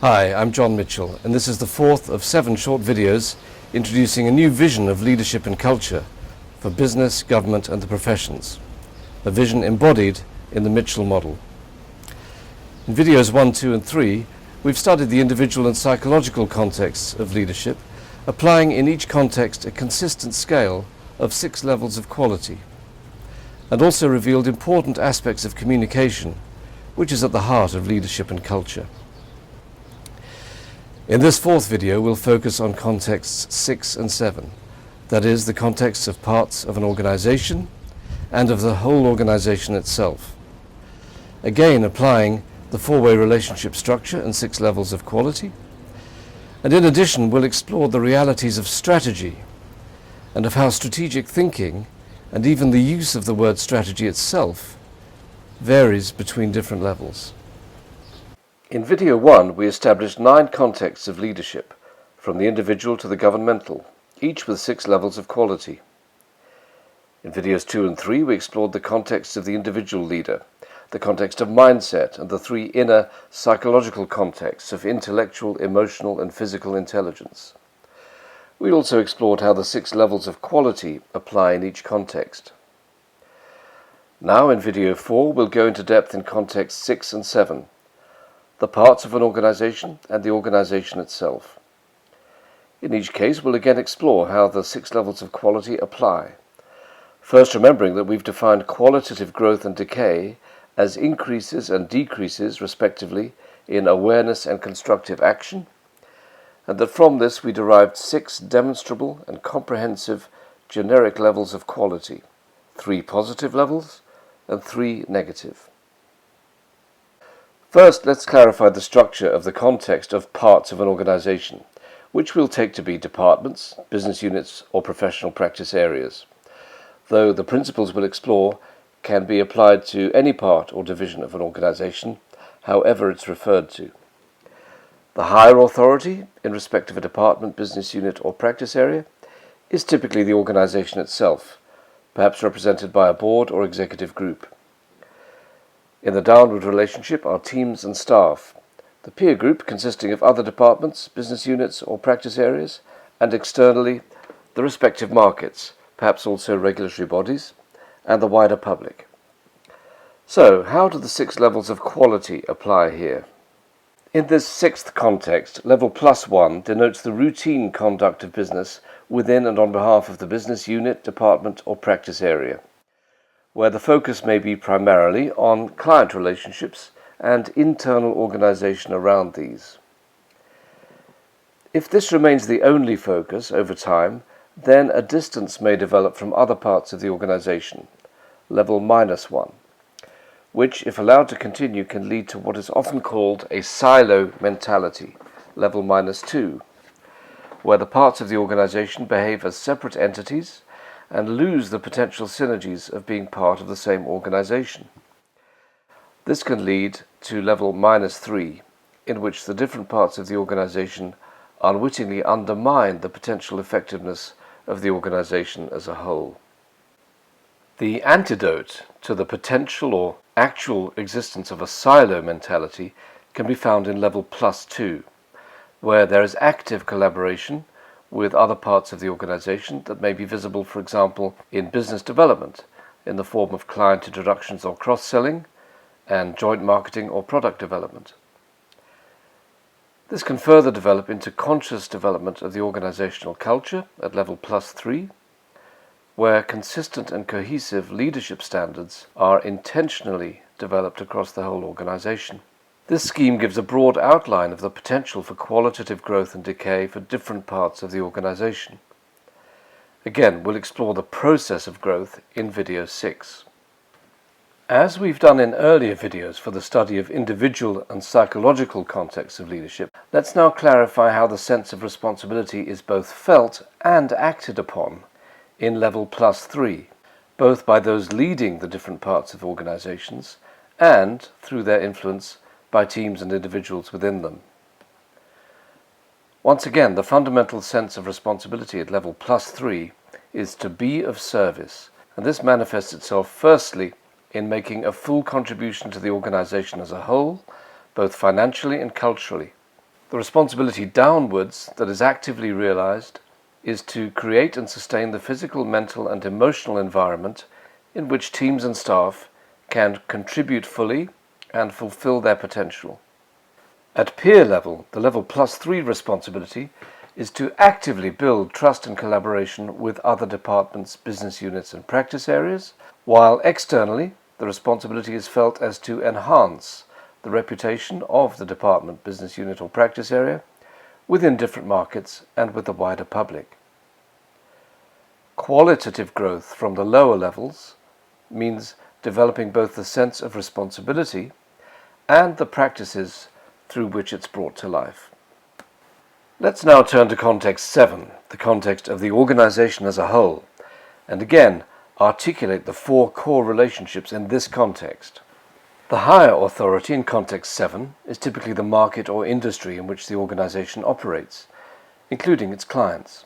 Hi, I'm John Mitchell, and this is the fourth of 7 short videos introducing a new vision of leadership and culture for business, government and the professions, a vision embodied in the Mitchell model. In videos 1, 2 and 3, we've studied the individual and psychological contexts of leadership, applying in each context a consistent scale of 6 levels of quality, and also revealed important aspects of communication, which is at the heart of leadership and culture. In this fourth video, we'll focus on contexts 6 and 7, that is, the contexts of parts of an organization and of the whole organization itself. Again, applying the 4-way relationship structure and 6 levels of quality. And in addition, we'll explore the realities of strategy and of how strategic thinking, and even the use of the word strategy itself, varies between different levels. In video 1, we established 9 contexts of leadership, from the individual to the governmental, each with 6 levels of quality. In videos 2 and 3, we explored the context of the individual leader, the context of mindset, and the 3 inner psychological contexts of intellectual, emotional, and physical intelligence. We also explored how the 6 levels of quality apply in each context. Now, in video 4, we'll go into depth in contexts 6 and 7, the parts of an organization and the organization itself. In each case, we'll again explore how the 6 levels of quality apply. First, remembering that we've defined qualitative growth and decay as increases and decreases, respectively, in awareness and constructive action, and that from this we derived 6 demonstrable and comprehensive generic levels of quality, 3 positive levels and 3 negative. First, let's clarify the structure of the context of parts of an organization, which we'll take to be departments, business units, or professional practice areas, though the principles we'll explore can be applied to any part or division of an organization, however it's referred to. The higher authority, in respect of a department, business unit, or practice area, is typically the organization itself, perhaps represented by a board or executive group. In the downward relationship are teams and staff, the peer group consisting of other departments, business units or practice areas, and externally the respective markets, perhaps also regulatory bodies, and the wider public. So, how do the 6 levels of quality apply here? In this 6th context, level +1 denotes the routine conduct of business within and on behalf of the business unit, department or practice area, where the focus may be primarily on client relationships and internal organization around these. If this remains the only focus over time, then a distance may develop from other parts of the organization, level -1, which, if allowed to continue, can lead to what is often called a silo mentality, level -2, where the parts of the organization behave as separate entities and lose the potential synergies of being part of the same organization. This can lead to level -3, in which the different parts of the organization unwittingly undermine the potential effectiveness of the organization as a whole. The antidote to the potential or actual existence of a silo mentality can be found in level +2, where there is active collaboration with other parts of the organization that may be visible, for example, in business development, in the form of client introductions or cross-selling, and joint marketing or product development. This can further develop into conscious development of the organizational culture at level +3, where consistent and cohesive leadership standards are intentionally developed across the whole organization. This scheme gives a broad outline of the potential for qualitative growth and decay for different parts of the organization. Again, we'll explore the process of growth in video 6. As we've done in earlier videos for the study of individual and psychological contexts of leadership, let's now clarify how the sense of responsibility is both felt and acted upon in level +3, both by those leading the different parts of organizations and through their influence by teams and individuals within them. Once again, the fundamental sense of responsibility at level +3 is to be of service, and this manifests itself firstly in making a full contribution to the organization as a whole, both financially and culturally. The responsibility downwards that is actively realized is to create and sustain the physical, mental and emotional environment in which teams and staff can contribute fully and fulfill their potential. At peer level, the level +3 responsibility is to actively build trust and collaboration with other departments, business units and practice areas, while externally the responsibility is felt as to enhance the reputation of the department, business unit or practice area within different markets and with the wider public. Qualitative growth from the lower levels means developing both the sense of responsibility and the practices through which it's brought to life. Let's now turn to context 7, the context of the organization as a whole, and again articulate the 4 core relationships in this context. The higher authority in context 7 is typically the market or industry in which the organization operates, including its clients.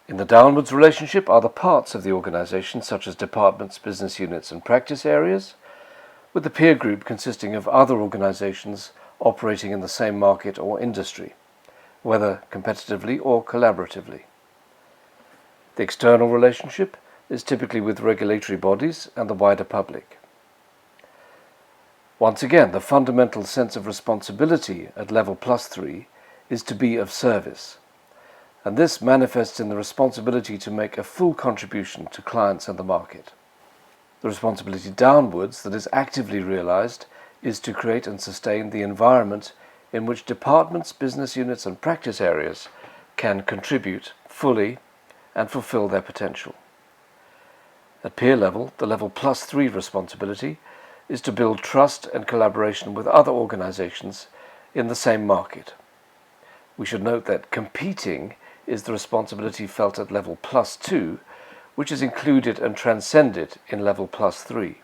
In the downwards relationship are the parts of the organization, such as departments, business units and practice areas, with the peer group consisting of other organizations operating in the same market or industry, whether competitively or collaboratively. The external relationship is typically with regulatory bodies and the wider public. Once again, the fundamental sense of responsibility at level +3 is to be of service, and this manifests in the responsibility to make a full contribution to clients and the market. The responsibility downwards that is actively realized is to create and sustain the environment in which departments, business units and practice areas can contribute fully and fulfill their potential. At peer level, the level +3 responsibility is to build trust and collaboration with other organizations in the same market. We should note that competing is the responsibility felt at level +2, which is included and transcended in level +3.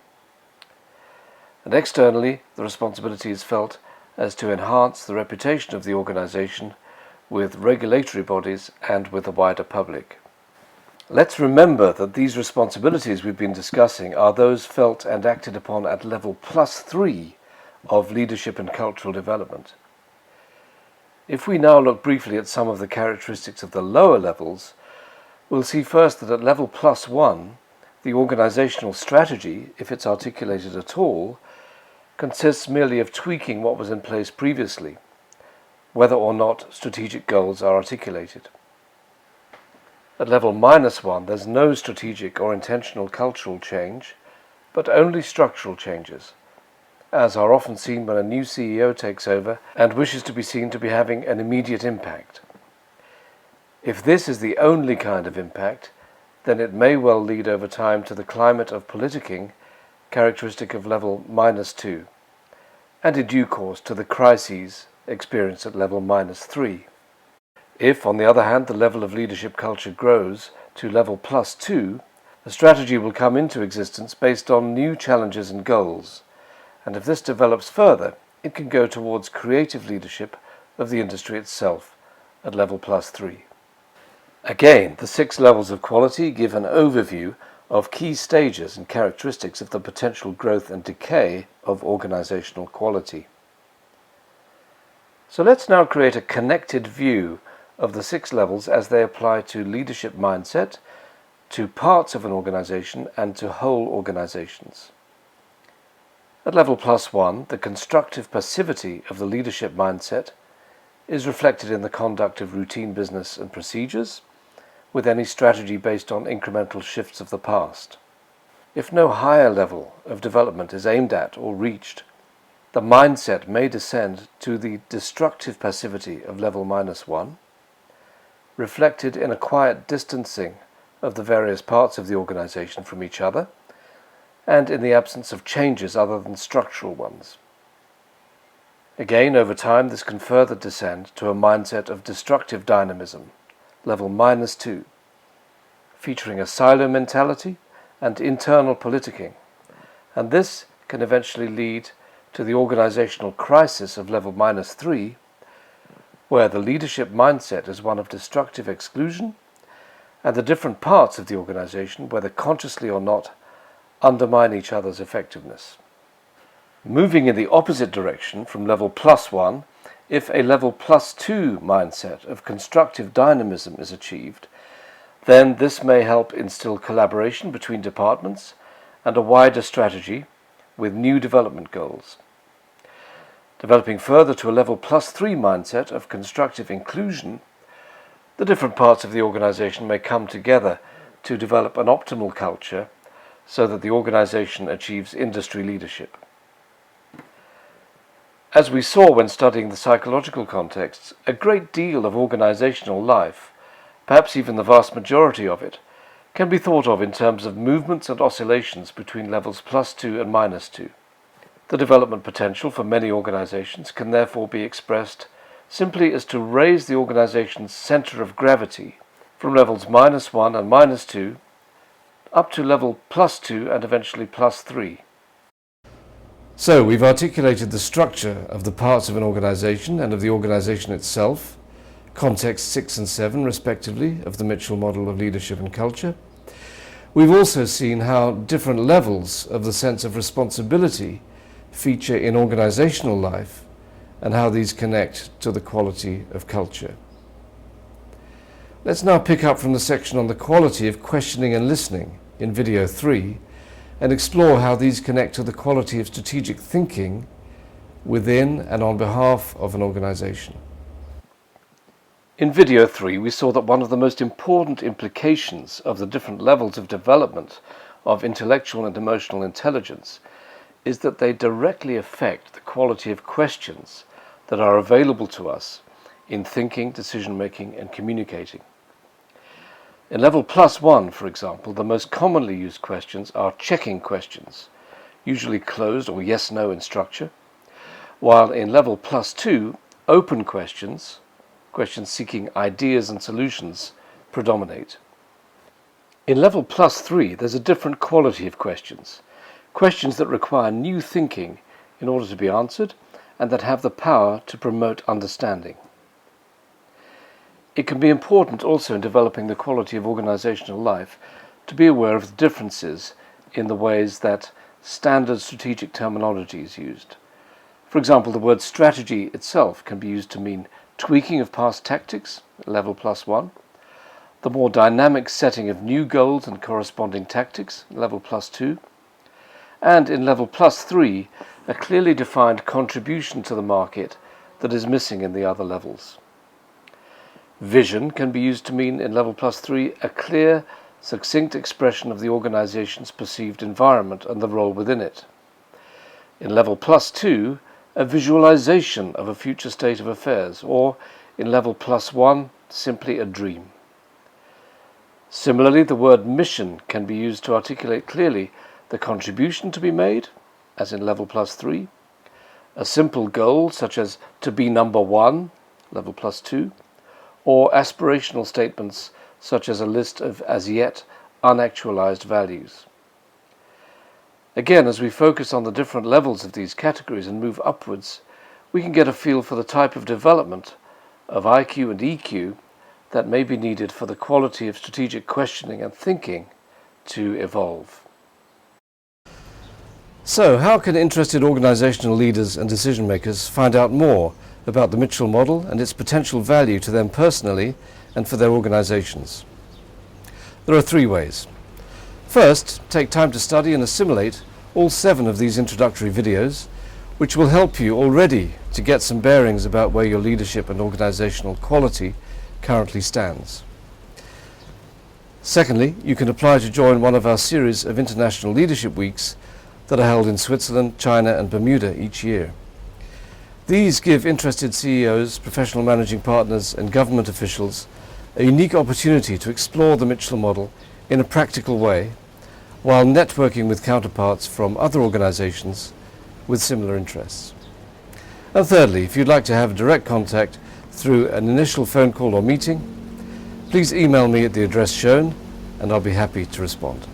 And externally, the responsibility is felt as to enhance the reputation of the organization with regulatory bodies and with the wider public. Let's remember that these responsibilities we've been discussing are those felt and acted upon at level +3 of leadership and cultural development. If we now look briefly at some of the characteristics of the lower levels, we'll see first that at level +1, the organizational strategy, if it's articulated at all, consists merely of tweaking what was in place previously, whether or not strategic goals are articulated. At level -1, there's no strategic or intentional cultural change, but only structural changes, as are often seen when a new CEO takes over and wishes to be seen to be having an immediate impact. If this is the only kind of impact, then it may well lead over time to the climate of politicking characteristic of level -2, and in due course to the crises experienced at level -3. If, on the other hand, the level of leadership culture grows to level +2, the strategy will come into existence based on new challenges and goals, and if this develops further, it can go towards creative leadership of the industry itself at level +3. Again, the 6 levels of quality give an overview of key stages and characteristics of the potential growth and decay of organizational quality. So let's now create a connected view of the 6 levels as they apply to leadership mindset, to parts of an organization, and to whole organizations. At level +1, the constructive passivity of the leadership mindset is reflected in the conduct of routine business and procedures, with any strategy based on incremental shifts of the past. If no higher level of development is aimed at or reached, the mindset may descend to the destructive passivity of level -1, reflected in a quiet distancing of the various parts of the organization from each other, and in the absence of changes other than structural ones. Again, over time, this can further descend to a mindset of destructive dynamism, level -2, featuring a silo mentality and internal politicking, and this can eventually lead to the organizational crisis of level -3, where the leadership mindset is one of destructive exclusion, and the different parts of the organization, whether consciously or not, undermine each other's effectiveness. Moving in the opposite direction from level +1 If a level +2 mindset of constructive dynamism is achieved, then this may help instill collaboration between departments and a wider strategy with new development goals. Developing further to a level +3 mindset of constructive inclusion, the different parts of the organization may come together to develop an optimal culture so that the organization achieves industry leadership. As we saw when studying the psychological contexts, a great deal of organizational life, perhaps even the vast majority of it, can be thought of in terms of movements and oscillations between levels +2 and -2. The development potential for many organizations can therefore be expressed simply as to raise the organization's center of gravity from levels -1 and -2 up to level +2 and eventually +3. So we've articulated the structure of the parts of an organization and of the organization itself, context 6 and 7 respectively of the Mitchell model of leadership and culture. We've also seen how different levels of the sense of responsibility feature in organizational life and how these connect to the quality of culture. Let's now pick up from the section on the quality of questioning and listening in video 3 and explore how these connect to the quality of strategic thinking within and on behalf of an organization. In video 3, we saw that one of the most important implications of the different levels of development of intellectual and emotional intelligence is that they directly affect the quality of questions that are available to us in thinking, decision-making, and communicating. In level +1, for example, the most commonly used questions are checking questions, usually closed or yes-no in structure, while in level +2, open questions, questions seeking ideas and solutions, predominate. In level +3, there's a different quality of questions, questions that require new thinking in order to be answered and that have the power to promote understanding. It can be important also in developing the quality of organizational life to be aware of the differences in the ways that standard strategic terminology is used. For example, the word strategy itself can be used to mean tweaking of past tactics, level +1, the more dynamic setting of new goals and corresponding tactics, level +2, and in level +3, a clearly defined contribution to the market that is missing in the other levels. Vision can be used to mean, in level +3, a clear, succinct expression of the organization's perceived environment and the role within it. In level +2, a visualization of a future state of affairs, or in level +1, simply a dream. Similarly, the word mission can be used to articulate clearly the contribution to be made, as in level +3, a simple goal such as to be number 1, level +2, or aspirational statements such as a list of as yet unactualized values. Again, as we focus on the different levels of these categories and move upwards, we can get a feel for the type of development of IQ and EQ that may be needed for the quality of strategic questioning and thinking to evolve. So, how can interested organizational leaders and decision makers find out more about the Mitchell model and its potential value to them personally and for their organizations? There are 3 ways. First, take time to study and assimilate all 7 of these introductory videos, which will help you already to get some bearings about where your leadership and organizational quality currently stands. Secondly, you can apply to join one of our series of International Leadership Weeks that are held in Switzerland, China, and Bermuda each year. These give interested CEOs, professional managing partners, and government officials a unique opportunity to explore the Mitchell model in a practical way, while networking with counterparts from other organizations with similar interests. And thirdly, if you'd like to have direct contact through an initial phone call or meeting, please email me at the address shown, and I'll be happy to respond.